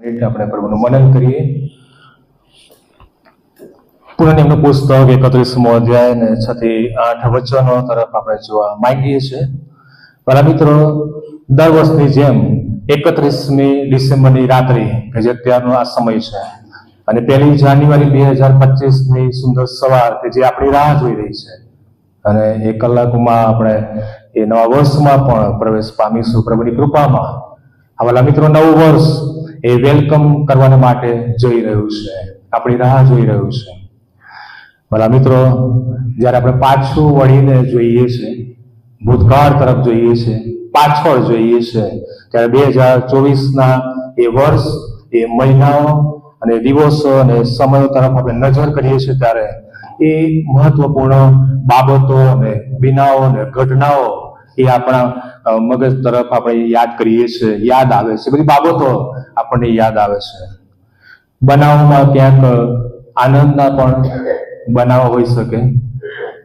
આપણે પ્રભુનું મનન કરીએ. પુનઃનિયમનું પુસ્તક 31મો અધ્યાય અને 6 થી 8 વચનો તરફ આપણે જોવા માંગીએ છીએ. મારા મિત્રો, દર વર્ષની જેમ 31મી ડિસેમ્બરની રાત્રિ કે જે અત્યારનો આ સમય છે અને 1 જાન્યુઆરી 2025ની સુંદર સવાર કે જે આપણી રાહ જોઈ રહી છે અને એ કલાકોમાં આપણે એ નવા વર્ષમાં પણ પ્રવેશ પામીશું પ્રભુની કૃપામાં. આવાલા મિત્રો, નવું વર્ષ એ વેલકમ કરવાને માટે જોઈ રહ્યું છે, આપણી રાહ જોઈ રહ્યું છે. ભલા મિત્રો, જ્યારે આપણે પાછું વળીને જોઈએ છે, ભૂતકાળ તરફ જોઈએ છે, પાછળ જોઈએ છે, ત્યારે 2024ના એ વર્ષ, એ મહિનાઓ અને દિવસો અને સમયો તરફ આપણે નજર કરીએ છીએ ત્યારે એ મહત્વપૂર્ણ બાબતો અને બનાવો અને ઘટનાઓ એ આપણા મગજ તરફ આપણે યાદ કરીએ છીએ, યાદ આવે છે. બધી બાબતો આપણને યાદ આવે છે. બનાવમાં ક્યાંક આનંદના પણ બનાવો હોઈ શકે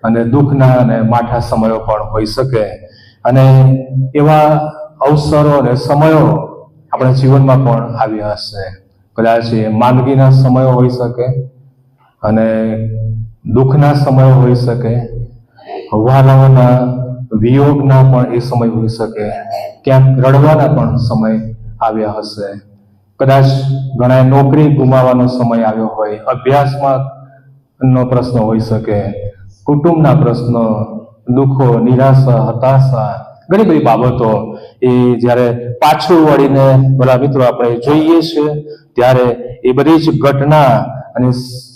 અને દુઃખના અને માઠા સમયો પણ હોઈ શકે અને એવા અવસરો અને સમયો આપણા જીવનમાં પણ આવ્યા હશે. કદાચ એ માંદગીના સમયો હોઈ શકે અને દુઃખના સમયો હોઈ શકે, વાલાઓના વિયોગના પણ એ સમય હોઈ શકે, ક્યાંક રડવાના પણ સમય આવ્યા હશે. કદાચ ઘણા નોકરી ગુમાવવાનો સમય આવ્યો હોય, અભ્યાસમાં નો પ્રશ્ન હોઈ શકે, કુટુંબના પ્રશ્નો, દુઃખો, નિરાશા, હતાશા, ઘણી બધી બાબતો એ જ્યારે પાછું વળીને બધા મિત્રો આપણે જોઈએ છીએ ત્યારે એ બધી જ ઘટના અને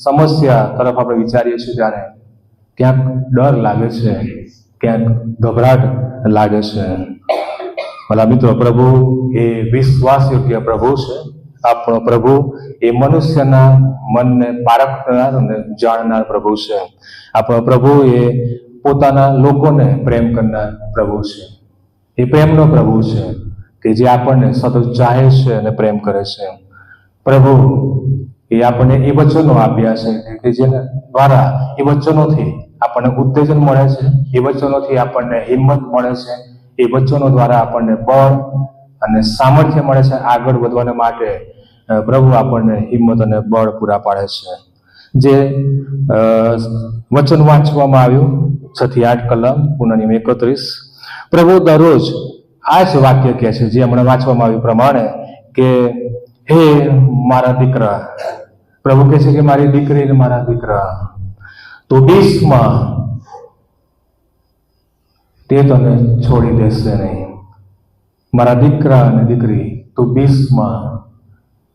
સમસ્યા તરફ આપણે વિચારીએ છીએ ત્યારે ક્યાંક ડર લાગે છે, ક્યાંક ગભરાટ લાગે છે. ભલા મિત્રો, પ્રભુ એ વિશ્વાસ યોગ્ય પ્રભુ છે. આપણો પ્રભુ એ મનુષ્યના મનને પારખનાર અને જાણનાર પ્રભુ છે. આપણો પ્રભુ એ પોતાના લોકોને પ્રેમ કરનાર પ્રભુ છે. એ પ્રેમનો પ્રભુ છે કે જે આપણને સતત ચાહે છે અને પ્રેમ કરે છે. પ્રભુ એ આપણને એ વચનો આપ્યા છે કે જેના દ્વારા એ વચનોથી આપણને ઉત્તેજન મળે છે, એ વચનોથી આપણને હિંમત મળે છે, એ વચનો દ્વારા આપણને બળ અને સામર્થ્ય મળે છે આગળ વધવાને માટે. પ્રભુ આપણને હિંમત અને બળ પૂરા પાડે છે. જે વચન વાંચવામાં આવ્યું 6 થી 8 કલમ પુનઃનિયમ 31, પ્રભુ દરરોજ આ જ વાક્ય કહે છે જે હમણાં વાંચવામાં આવ્યું પ્રમાણે કે હે મારા દીકરા, પ્રભુ કહે છે કે મારી દીકરી ને મારા દીકરા, તો 20માં તે તને છોડી દેશે નહીં. મારા દીકરા અને દીકરી, તો 20માં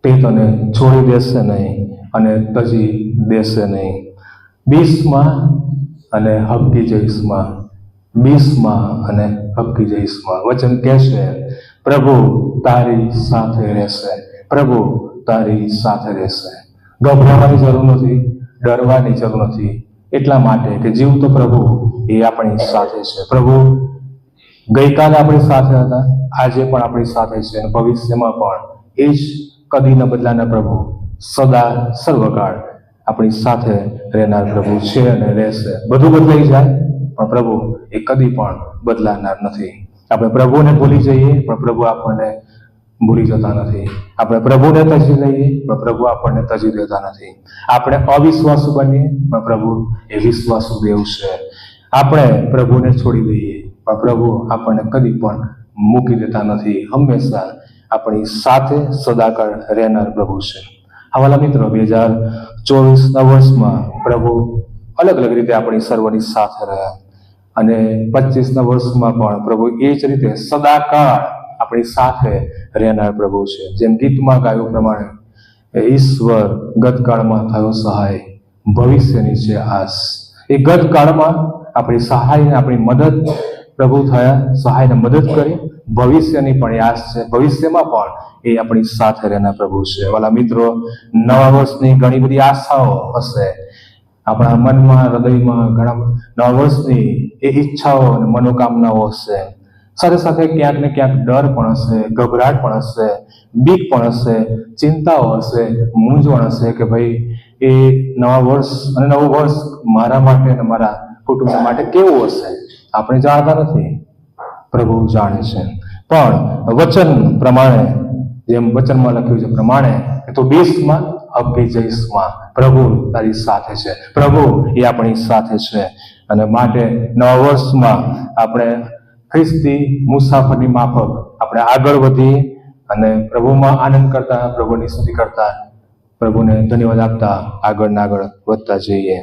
તે તને છોડી દેશે નહીં અને તજી દેશે નહીં. 20માં અને હબકી જઈશમાં, 20માં અને હબકી જઈશમાં. વચન કહેશે પ્રભુ તારી સાથે રહેશે, પ્રભુ તારી સાથે રહેશે. ગભરાવાની જરૂર નથી, ડરવાની જરૂર નથી, એટલા માટે કે જીવતો પ્રભુ એ આપણી સાથે છે. પ્રભુ ગઈકાલે આપણી સાથે હતા, આજે પણ આપણી સાથે છે અને ભવિષ્યમાં પણ એ જ કદી ન બદલાના પ્રભુ સદા સર્વકાળ આપણી સાથે રહેનાર પ્રભુ છે અને રહેશે. બધું બદલાઈ જાય પણ પ્રભુ એ કદી પણ બદલાનાર નથી. આપણે પ્રભુને ભૂલી જઈએ પણ પ્રભુ આપણને ભૂલી જતા નથી. આપણે પ્રભુને તજી લઈએ પણ પ્રભુ આપણને તજી દેતા નથી. આપણે અવિશ્વાસુ બનીએ પણ પ્રભુ એ વિશ્વાસુ દેવ છે. આપણે પ્રભુને છોડી દઈએ પણ પ્રભુ આપણને કદી પણ મૂકી દેતા નથી. હંમેશા આપણી સાથે સદાકાળ રહેનાર પ્રભુ છે. હવાલા મિત્રો, 2024ના વર્ષમાં પ્રભુ અલગ અલગ રીતે આપણી સર્વની સાથે રહ્યા અને 25ના વર્ષમાં પણ પ્રભુ એ જ રીતે સદાકાળ આપણી સાથે રહેનાર પ્રભુ છે. જેમ ગીતમાં ગાયું પ્રમાણે, ઈશ્વર ગતકાળમાં થયો સહાય, ભવિષ્યની છે આસ. એ ગતકાળમાં આપણી સહાય ને આપણી મદદ પ્રભુ થયા, સહાયને મદદ કરી. ભવિષ્યની પણ આસ છે, ભવિષ્યમાં પણ એ આપણી સાથે રહેનાર પ્રભુ છે. વાલા મિત્રો, નવા વર્ષની ઘણી બધી આશાઓ હશે આપણા મનમાં, હૃદયમાં. ઘણા નવા વર્ષની એ ઈચ્છાઓ અને મનોકામનાઓ હશે. સાથે સાથે ક્યાંક ને ક્યાંક ડર પણ હશે, ગભરાટ પણ હશે, બીક પણ હશે, ચિંતાઓ હશે, મૂંઝવણ હશે કે ભાઈ એ નવા વર્ષ અને નવું વર્ષ મારા માટે અને મારા કુટુંબ માટે કેવું હશે. આપણે જાણતા નથી, પ્રભુ જાણે છે. પણ વચન પ્રમાણે જેમ વચનમાં લખ્યું છે પ્રમાણે કે તું 20માં અબકી જઈશમાં પ્રભુ તારી સાથે છે, પ્રભુ એ આપણી સાથે છે. અને માટે નવા વર્ષમાં આપણે ખ્રિસ્તી મુસાફરની માફક આપણે આગળ વધીએ અને પ્રભુમાં આનંદ કરતા, પ્રભુની સ્તુતિ કરતા, પ્રભુને ધન્યવાદ આપતા આગળ વધતા જઈએ.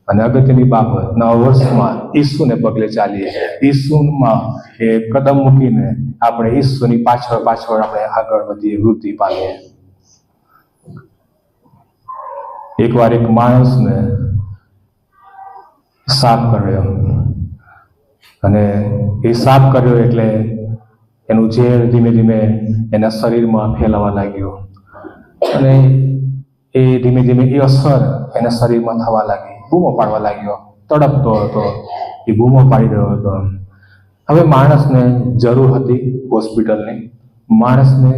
અને અગત્યની બાબત, નવા વર્ષમાં ઈસુને પગલે ચાલીએ, ઈસુમાં એ કદમ મૂકીને આપણે ઈસુની પાછળ આપણે આગળ વધીએ, વૃદ્ધિ પામીએ. એકવાર એક માણસને સાપ કર્યો અને એ સાપ કર્યો એટલે એનું ઝેર ધીમે ધીમે એના શરીરમાં ફેલાવા લાગ્યું અને એ ધીમે ધીમે એ અસર એના શરીરમાં થવા લાગી. બૂમો પાડવા લાગ્યો, તડપતો હતો, એ બૂમો પાડી રહ્યો હતો. હવે માણસને જરૂર હતી હોસ્પિટલની, માણસને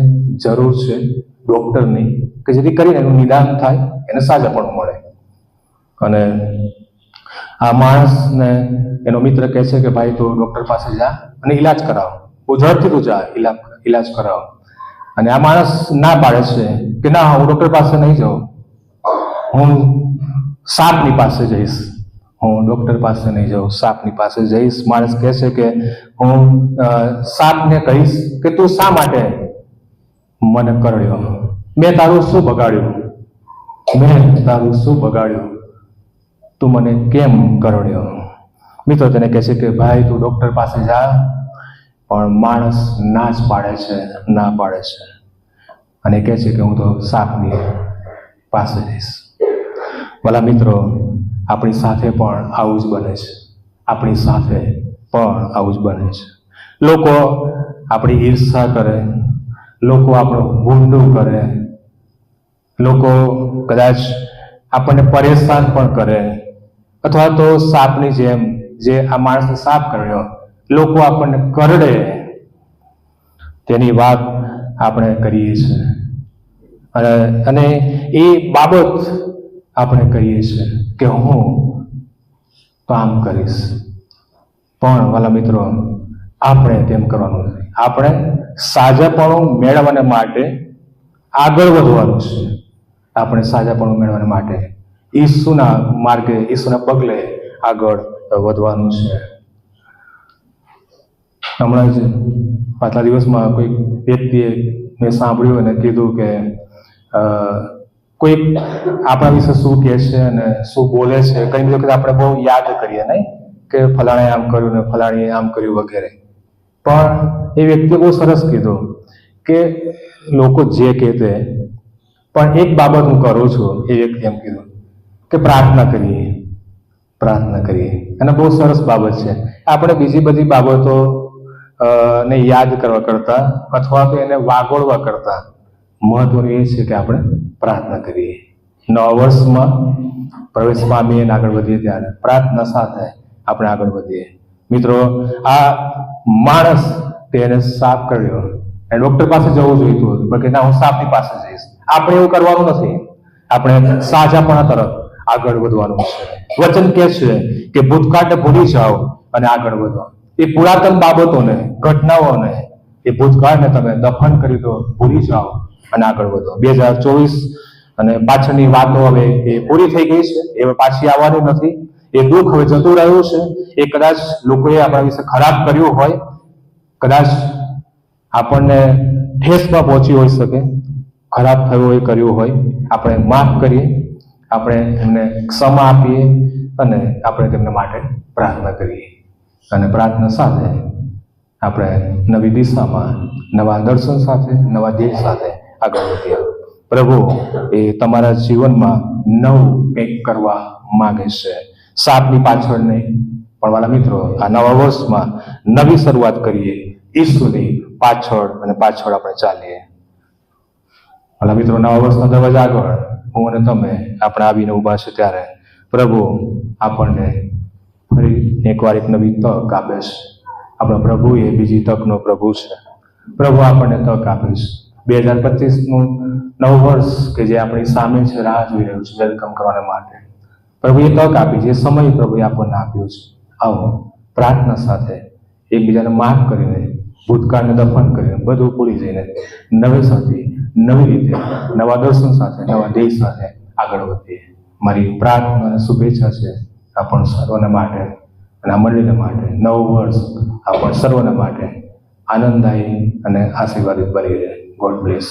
જરૂર છે ડોક્ટરની, કે જેથી કરીને એનું નિદાન થાય, એને સાજાપણું મળે. અને આ માણસને એનો મિત્ર કહે છે કે ભાઈ તું ડોક્ટર પાસે જા અને ઈલાજ કરાવ, બહુ ઝડપથી તું જા, ઈલાજ કરાવ. અને આ માણસ ના પાડે છે કે ના, હું ડોક્ટર પાસે નહીં જાઉં, હું સાપની પાસે જઈશ, હું ડોક્ટર પાસે નહીં જાઉં, સાપની પાસે જઈશ. માણસ કહે છે કે હું સાપને કહીશ કે તું શા માટે મને કરડ્યો, મેં તારું શું બગાડ્યું, મેં તારું શું બગાડ્યું, તું મને કેમ કરડ્યો. મિત્રો તેને કહે છે કે ભાઈ તું ડોક્ટર પાસે જા, પણ માણસ ના જ પાડે છે, ના પાડે છે અને કહે છે કે હું તો સાપની પાસે જઈશ. ભલા મિત્રો, આપણી સાથે પણ આવું જ બને છે, આપણી સાથે પણ આવું જ બને છે. લોકો આપણી ઈર્ષા કરે, લોકો આપણું ગુંડું કરે, લોકો કદાચ આપણને પરેશાન પણ કરે, અથવા તો સાપની જેમ જે આ માણસને સાપ કર્યો, લોકો આપણને કરડે, તેની વાત આપણે કરીએ છીએ અને એ બાબત આપણે કહીએ છીએ કે હું કામ કરીશ. પણ વાલા મિત્રો, આપણે તેમ કરવાનું નથી. આપણે સાજાપણું મેળવવાને માટે આગળ વધવાનું છે. આપણે સાજાપણું મેળવવાને માટે ઈસુના માર્ગે, ઈસુના પગલે આગળ વધવાનું છે. હમણાં જ પાછલા દિવસમાં કોઈ વ્યક્તિએ મેં સાંભળ્યું અને કીધું કે કોઈ આપણા વિશે શું કહે છે અને શું બોલે છે, કઈ વખત આપણે બહુ યાદ કરીએ નહીં કે ફલાણે આમ કર્યું ને ફલાણીએ આમ કર્યું વગેરે. પણ એ વ્યક્તિએ બહુ સરસ કીધું કે લોકો જે કહેતે, પણ એક બાબત હું કરું છું. એ વ્યક્તિ એમ કીધું કે પ્રાર્થના કરીએ, પ્રાર્થના કરીએ. અને બહુ સરસ બાબત છે. આપણે બીજી બધી બાબતો ને યાદ કરવા કરતા અથવા તો એને વાગોળવા કરતા મહત્વનું એ છે કે આપણે પ્રાર્થના કરીએ. નવા વર્ષમાં પ્રવેશ પામીએ અને આગળ વધીએ ત્યારે પ્રાર્થના સાથે આપણે આગળ વધીએ. મિત્રો, આ માણસ તેને સાપ કર્યો, એ ડોક્ટર પાસે જવું જોઈતું હતું, કે ના હું સાપની પાસે જઈશ. આપણે એવું કરવાનું નથી. આપણે સાજાપણા તરફ આગળ વધવાનું છે. વચન કહે છે કે ભૂતકાળને ભૂલી જાઓ અને આગળ વધો. એ પુરાતન બાબતોને, ઘટનાઓને, એ ભૂતકાળને તમે દફન કરી દો, ભૂલી જાઓ અને આગળ વધો. 2024 અને પાછળની વાતો હવે એ પૂરી થઈ ગઈ છે, એ પાછી આવવાની નથી. એ દુઃખ હવે જતું રહ્યું છે. એ કદાચ લોકોએ આપણા વિશે ખરાબ કર્યું હોય, કદાચ આપણને ઠેસમાં પહોંચી હોઈ શકે, ખરાબ થયું હોય, કર્યું હોય, આપણે માફ કરીએ, આપણે એમને ક્ષમા આપીએ અને આપણે તેમના માટે પ્રાર્થના કરીએ. અને પ્રાર્થના સાથે આપણે નવી દિશામાં, નવા દર્શન સાથે, નવા ધ્યેય સાથે આગળ વધીએ. પ્રભુ એ તમારા જીવનમાં નવું કંઈક કરવા માંગે છે. સાપની પાછળ નહીં, પણ વાલા મિત્રો, આ નવા વર્ષમાં નવી શરૂઆત કરીએ. ઈસુની પાછળ અને પાછળ આપણે ચાલીએ. વાલા મિત્રો, નવા વર્ષના દરવાજા આગળ હું અને તમે આપણે આવીને ઊભા છે ત્યારે પ્રભુ આપણને ફરી એકવાર એક નવી તક આપે છે. આપણા પ્રભુ એ બીજી તકનો પ્રભુ છે. પ્રભુ આપણને તક આપે છે. 2025નું નવું વર્ષ કે જે આપણી સામે છે, રાહ જોઈ રહ્યું છે વેલકમ કરવા માટે. પ્રભુ એ તક આપી છે, સમય પ્રભુએ આપણને આપ્યો છે. આવો પ્રાર્થના સાથે એકબીજાને માફ કરીને, ભૂતકાળને દફન કરીને, બધું ભૂલી જઈને નવેસરથી નવી રીતે નવા દર્શન સાથે નવા ધ્યેય સાથે આગળ વધીએ. મારી પ્રાર્થના અને શુભેચ્છા છે આપણ સર્વના માટે અને આ મંડળીના માટે નવું વર્ષ આપણ સર્વના માટે આનંદદાયી અને આશીર્વાદિત બની રહે. God bless.